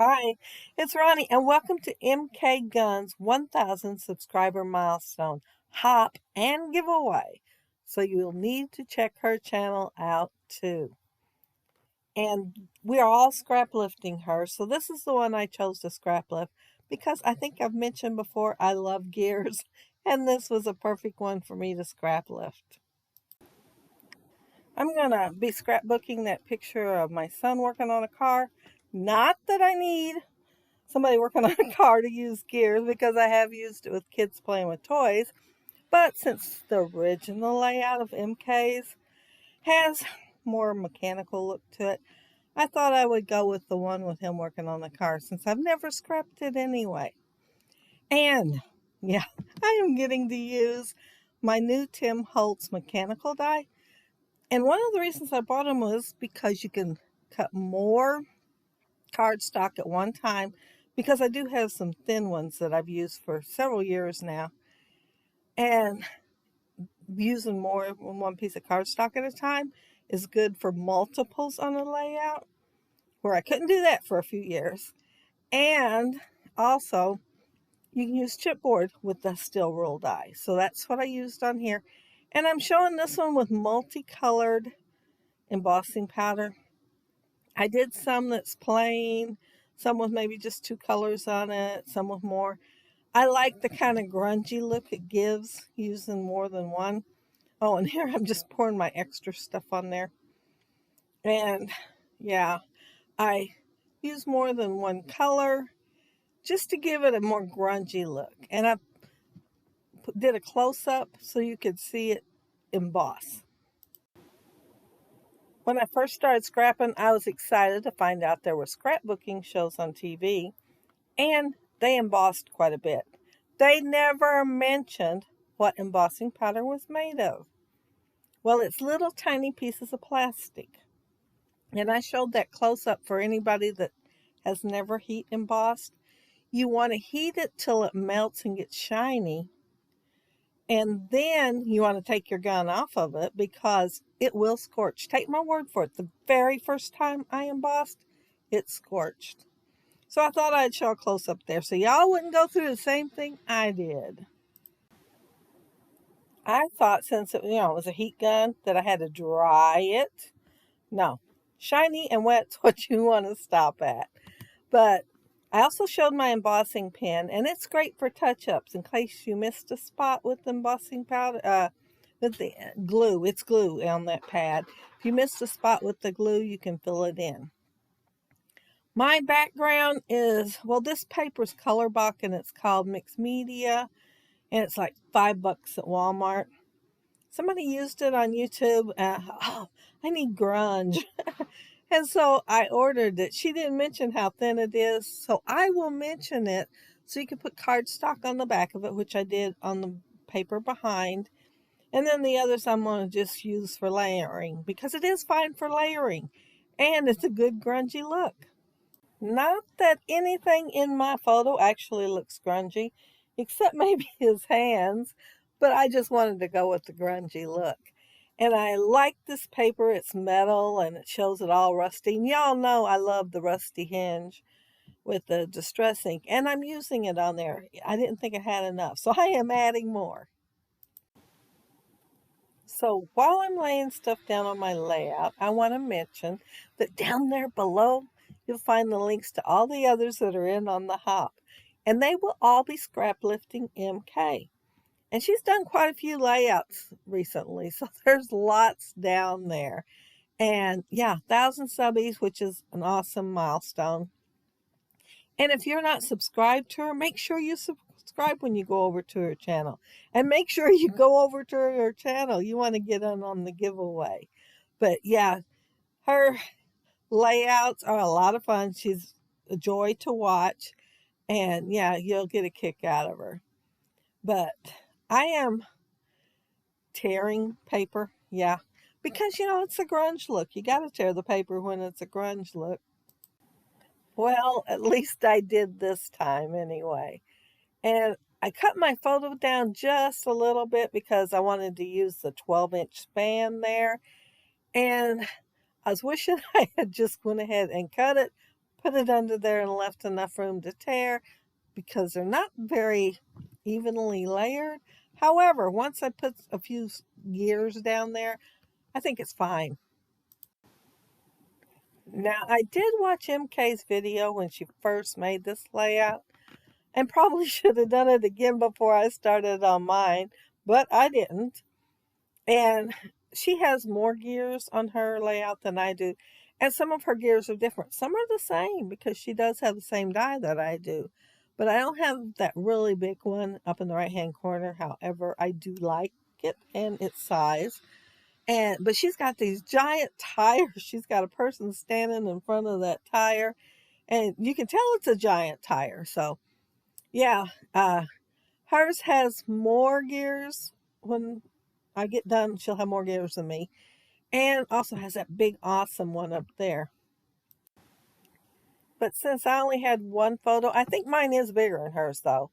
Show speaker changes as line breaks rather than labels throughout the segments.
Hi, it's Ronnie, and welcome to MK Gunn's 1000 subscriber milestone hop and giveaway. So you'll need to check her channel out too. And we are all scrap lifting her. So this is the one I chose to scrap lift because I think I've mentioned before I love gears, and this was a perfect one for me to scrap lift. I'm going to be scrapbooking that picture of my son working on a car. Not that I need somebody working on a car to use gears, because I have used it with kids playing with toys. But since the original layout of MK's has more mechanical look to it, I thought I would go with the one with him working on the car, since I've never scrapped it anyway. And yeah, I am getting to use my new Tim Holtz mechanical die. And one of the reasons I bought them was because you can cut more cardstock at one time, because I do have some thin ones that I've used for several years now, and using more than one piece of cardstock at a time is good for multiples on a layout, where I couldn't do that for a few years. And also you can use chipboard with the steel rule die, so that's what I used on here. And I'm showing this one with multicolored embossing powder. I did some that's plain, some with maybe just two colors on it, some with more. I like the kind of grungy look it gives using more than one. Oh, and here I'm just pouring my extra stuff on there. And yeah, I use more than one color just to give it a more grungy look. And I did a close-up so you could see it emboss. When I first started scrapping, I was excited to find out there were scrapbooking shows on TV, and they embossed quite a bit. They never mentioned what embossing powder was made of. Well, it's little tiny pieces of plastic. And I showed that close up for anybody that has never heat embossed. You want to heat it till it melts and gets shiny. And then you want to take your gun off of it, because it will scorch. Take my word for it. The very first time I embossed, it scorched. So I thought I'd show a close-up there so y'all wouldn't go through the same thing I did. I thought, since it was a heat gun, that I had to dry it. No, shiny and wet's what you want to stop at. But I also showed my embossing pen, and it's great for touch-ups in case you missed a spot with embossing powder, with the glue. It's glue on that pad. If you missed a spot with the glue, you can fill it in. My background is, well, this paper's Colorbach, and it's called Mixed Media, and it's like $5 at Walmart. Somebody used it on YouTube, and oh, I need grunge. And so I ordered it. She didn't mention how thin it is, so I will mention it so you can put cardstock on the back of it, which I did on the paper behind. And then the others I'm going to just use for layering, because it is fine for layering, and it's a good grungy look. Not that anything in my photo actually looks grungy, except maybe his hands, but I just wanted to go with the grungy look. And I like this paper. It's metal, and it shows it all rusty. And y'all know I love the rusty hinge with the distress ink, and I'm using it on there. I didn't think I had enough, so I am adding more. So while I'm laying stuff down on my layout, I want to mention that down there below, you'll find the links to all the others that are in on the hop. And they will all be scrap lifting MK. And she's done quite a few layouts recently, so there's lots down there. And yeah, 1,000 subbies, which is an awesome milestone. And if you're not subscribed to her, make sure you subscribe when you go over to her channel. And make sure you go over to her channel. You want to get in on the giveaway. But yeah, her layouts are a lot of fun. She's a joy to watch. And yeah, you'll get a kick out of her. But I am tearing paper. Yeah, because it's a grunge look. You got to tear the paper when it's a grunge look. Well, at least I did this time anyway. And I cut my photo down just a little bit because I wanted to use the 12-inch span there. And I was wishing I had just went ahead and cut it, put it under there and left enough room to tear because they're not very evenly layered. However, once I put a few gears down there, I think it's fine. Now, I did watch MK's video when she first made this layout and probably should have done it again before I started on mine, but I didn't. And she has more gears on her layout than I do. And some of her gears are different. Some are the same because she does have the same die that I do. But I don't have that really big one up in the right-hand corner. However, I do like it and its size. But she's got these giant tires. She's got a person standing in front of that tire. And you can tell it's a giant tire. So, yeah, hers has more gears. When I get done, she'll have more gears than me. And also has that big, awesome one up there. But since I only had one photo, I think mine is bigger than hers though.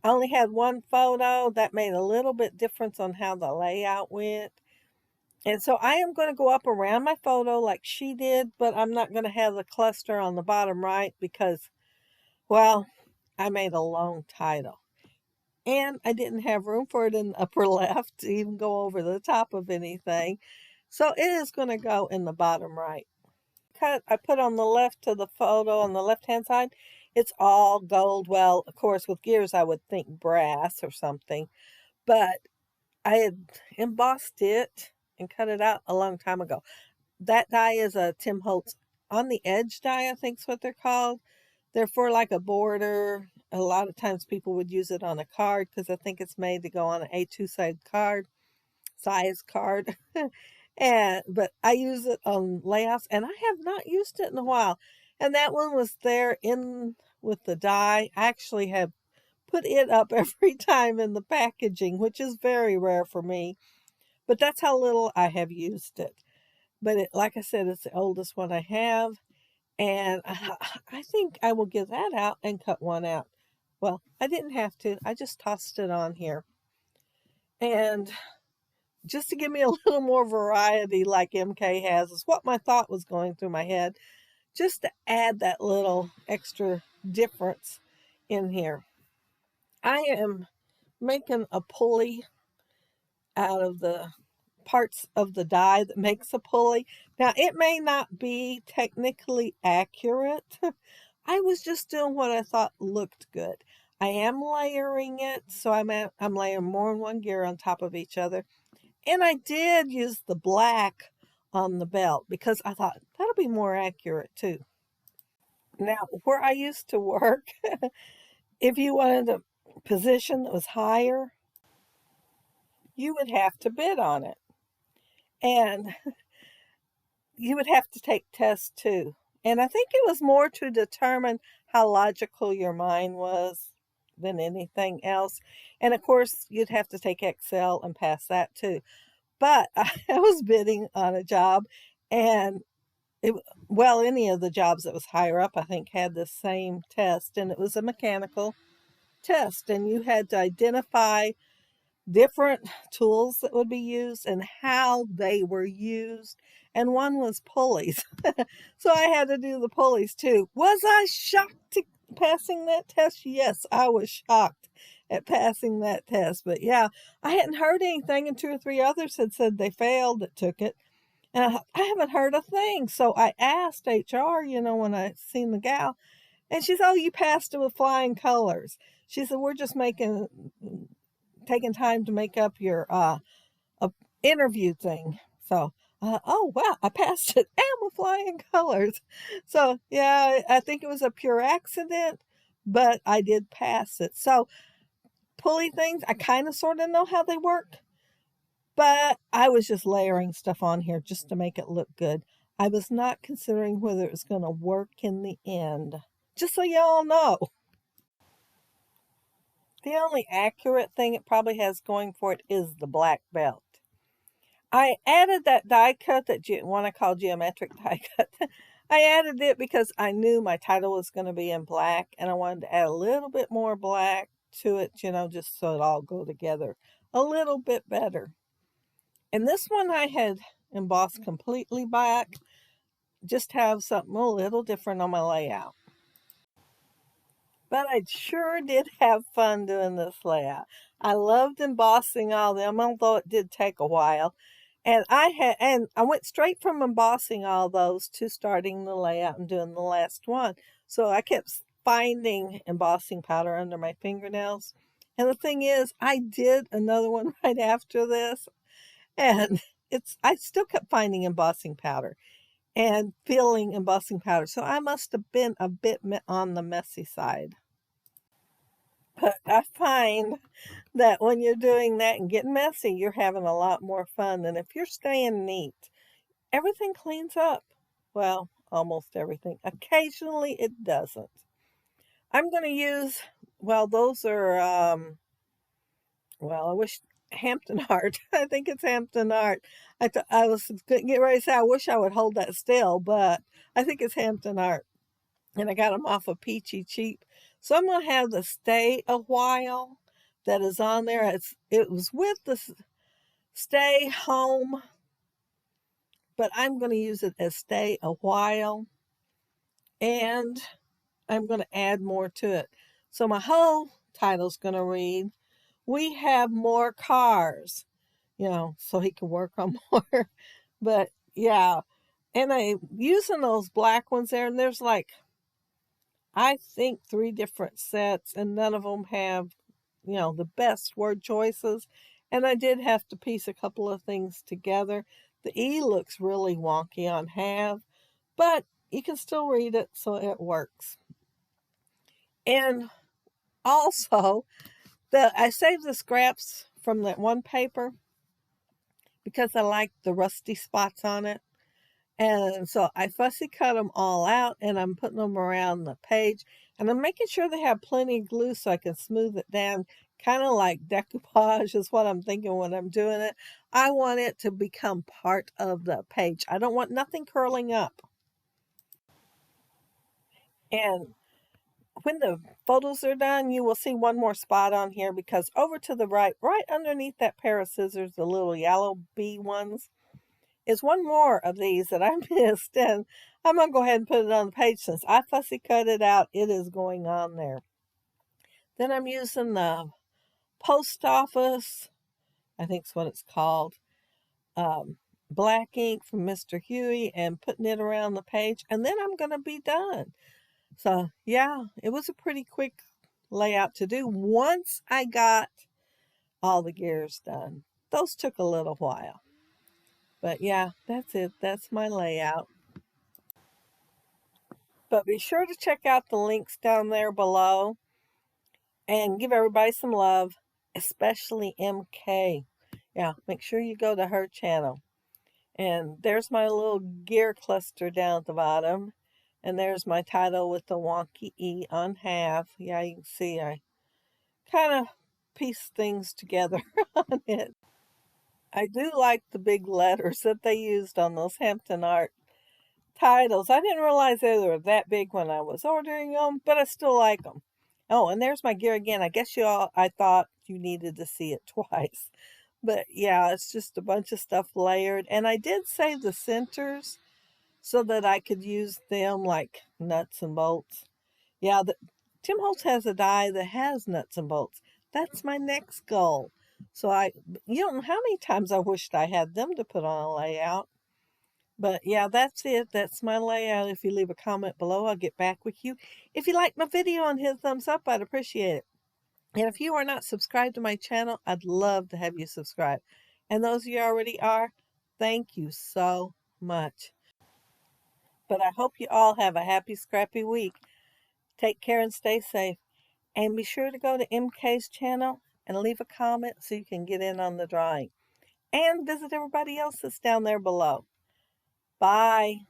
I only had one photo. That made a little bit difference on how the layout went. And so I am going to go up around my photo like she did, but I'm not going to have the cluster on the bottom right because, well, I made a long title. And I didn't have room for it in the upper left to even go over the top of anything. So it is going to go in the bottom right. I put on the left of the photo on the left-hand side. It's all gold. Well, of course, with gears, I would think brass or something. But I had embossed it and cut it out a long time ago. That die is a Tim Holtz on the edge die, I think is what they're called. They're for like a border. A lot of times people would use it on a card because I think it's made to go on an A2 size card. But I use it on layouts and I have not used it in a while. And that one was there in with the die. I actually have put it up every time in the packaging, which is very rare for me. But that's how little I have used it. But like I said, it's the oldest one I have. And I think I will give that out and cut one out. Well, I didn't have to. I just tossed it on here. And just to give me a little more variety like MK has is what my thought was going through my head. Just to add that little extra difference in here. I am making a pulley out of the parts of the die that makes a pulley. Now, it may not be technically accurate. I was just doing what I thought looked good. I am layering it, so I'm layering more than one gear on top of each other. And I did use the black on the belt because I thought that'll be more accurate too. Now, where I used to work, if you wanted a position that was higher, you would have to bid on it. And you would have to take tests too. And I think it was more to determine how logical your mind was than anything else. And of course, you'd have to take Excel and pass that too. But I was bidding on a job, and any of the jobs that was higher up, I think, had the same test, and it was a mechanical test, and you had to identify different tools that would be used and how they were used. And one was pulleys. So I had to do the pulleys too. Was I shocked to passing that test? Yes, I was shocked at passing that test. But yeah, I hadn't heard anything, and 2 or 3 others had said they failed that took it. And I haven't heard a thing. So I asked HR, when I seen the gal, and she said, "Oh, you passed it with flying colors." She said, "We're just taking time to make up your interview thing." So, oh wow, I passed it and with flying colors. So yeah, I think it was a pure accident, but I did pass it. So pulley things, I kind of sort of know how they work, but I was just layering stuff on here just to make it look good. I was not considering whether it was going to work in the end. Just so y'all know. The only accurate thing it probably has going for it is the black belt. I added that die cut that one I call geometric die cut. I added it because I knew my title was going to be in black, and I wanted to add a little bit more black to it, just so it all go together a little bit better. And this one I had embossed completely black. just have something a little different on my layout. But I sure did have fun doing this layout. I loved embossing all them, although it did take a while. And I went straight from embossing all those to starting the layout and doing the last one. So I kept finding embossing powder under my fingernails. And the thing is, I did another one right after this, and I still kept finding embossing powder and feeling embossing powder. So I must have been a bit on the messy side. But I find that when you're doing that and getting messy, you're having a lot more fun than if you're staying neat. Everything cleans up. Well, almost everything. Occasionally it doesn't. I'm going to use, well, those are, I wish Hampton Art. I think it's Hampton Art. I was getting ready to say I wish I would hold that still, but I think it's Hampton Art. And I got them off of Peachy Cheap. So I'm going to have the Stay a While that is on there. It was with the Stay Home, but I'm going to use it as Stay a While. And I'm going to add more to it. So my whole title's going to read, We Have More Cars, so he can work on more. But yeah, and I'm using those black ones there, and there's like, I think 3 different sets, and none of them have, the best word choices. And I did have to piece a couple of things together. The E looks really wonky on have, but you can still read it, so it works. And also, I saved the scraps from that one paper because I like the rusty spots on it. And so I fussy cut them all out, and I'm putting them around the page, and I'm making sure they have plenty of glue so I can smooth it down, kind of like decoupage is what I'm thinking when I'm doing it. I want it to become part of the page. I don't want nothing curling up. And when the photos are done, you will see one more spot on here, because over to the right underneath that pair of scissors, the little yellow bee ones, is one more of these that I missed, and I'm going to go ahead and put it on the page. Since I fussy cut it out, it is going on there. Then I'm using the post office, I think it's what it's called, black ink from Mr. Huey, and putting it around the page, and then I'm going to be done. So yeah, it was a pretty quick layout to do once I got all the gears done. Those took a little while. But yeah, that's it. That's my layout. But be sure to check out the links down there below and give everybody some love, especially MK. Yeah, make sure you go to her channel. And there's my little gear cluster down at the bottom. And there's my title with the wonky E on half. Yeah, you can see I kind of pieced things together on it. I do like the big letters that they used on those Hampton Art titles. I didn't realize they were that big when I was ordering them, but I still like them. Oh, and there's my gear again. I guess I thought you needed to see it twice. But yeah, it's just a bunch of stuff layered. And I did save the centers so that I could use them like nuts and bolts. Yeah, Tim Holtz has a die that has nuts and bolts. That's my next goal. So you don't know how many times I wished I had them to put on a layout. But yeah, that's it. That's my layout. If you leave a comment below, I'll get back with you. If you like my video and hit a thumbs up, I'd appreciate it. And if you are not subscribed to my channel, I'd love to have you subscribe. And those of you already are, thank you so much. But I hope you all have a happy, scrappy week. Take care and stay safe. And be sure to go to MK's channel and leave a comment so you can get in on the drawing. And visit everybody else that's down there below. Bye.